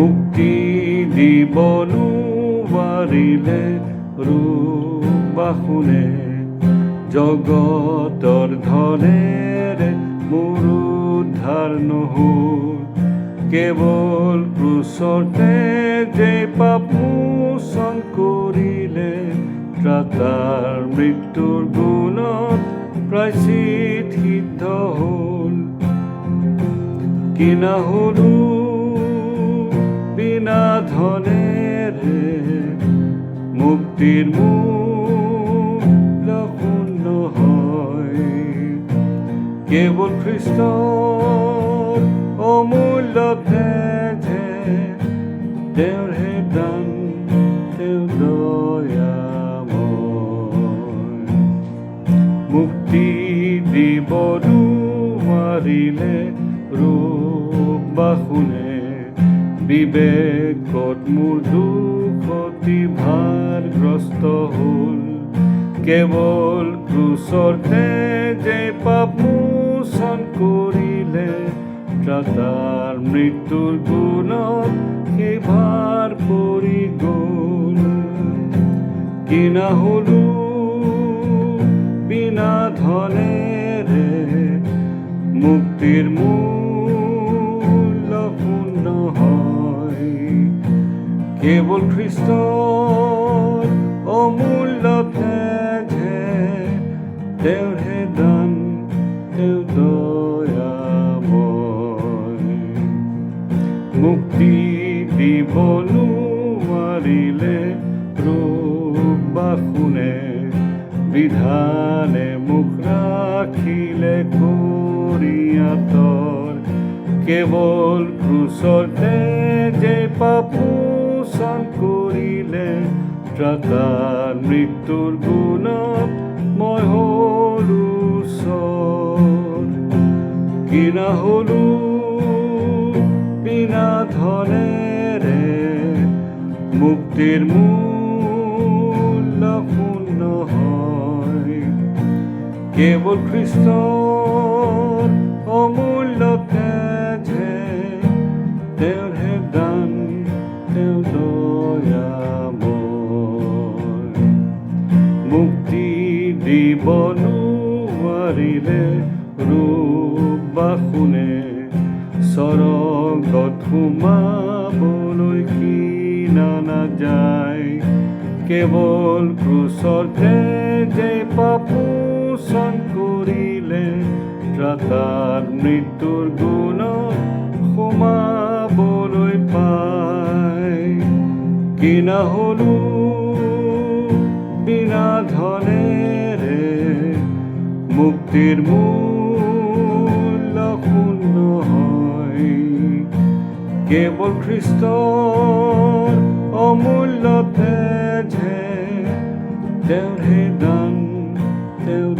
মুক্তি দিব নোৱাৰিলে ৰূপ বাসুনে জগতৰ ধনেৰে মোৰ উদ্ধাৰ নহ'ল কেৱল ক্ৰুচতে যে পাপ মোচন কৰিলে ত্ৰাতাৰ মৃত্যুৰ গুণত প্ৰায়শ্চিত সিদ্ধ হ'ল কিনা হ'লো বিনা ধনেৰে মুক্তিৰ মূল্য শূন্য হয় কেৱল খ্ৰীষ্টৰ অমূল্য তেজে তেওঁৰ হে দান তেওঁ দয়াময় মুক্তি দিব নোৱাৰিলে ৰূপ বাসুনে বিবেকত মোৰ দুখতি ভাৰগ্ৰস্ত হ'ল কেৱল ক্ৰুচতে যে পাপ মোচন কৰিলে ত্ৰাতাৰ মৃত্যুৰ গুণত সেই ভাৰ পৰি গ'ল কিনা হ'লো বিনা ধনেৰে মুক্তিৰ মূল্য শূন্য হয় কেৱল খ্ৰীষ্টৰ অমূল্য তেজে তেওঁৰ হে দান তেওঁ দয়াময় মুক্তি দিব নোৱাৰিলে ৰূপ বাসুনে বিধানে মোক ৰাখিলে কৰিয়াতৰ কেৱল ক্ৰুচতে যে পাপ মোচন কৰিলে ত্ৰাতাৰ মৃত্যুৰ গুণত মই হ'লো ওচৰ কিনা হ'লো বিনা ধনেৰে মুক্তিৰ মূল্য শূন্য হয় কেৱল খ্ৰীষ্টৰ অমূল্য তেজে তেওঁৰ হে দান তেওঁ দয়াময় মুক্তি দিব নোৱাৰিলে ৰূপ বাসুনে স্বৰ্গত সোমাবলৈ কিনা নাযায় কেৱল ক্ৰুচতে যে পাপ মোচন কৰিলে ত্ৰাতাৰ মৃত্যুৰ গুণত সোমাবলৈ পায় কিনা হ'লো বিনা ধনেৰে মুক্তিৰ মূল্য শূন্য হয় কেৱল খ্ৰীষ্টৰ অমূল্য তেজে তেওঁৰ হে দান তেওঁ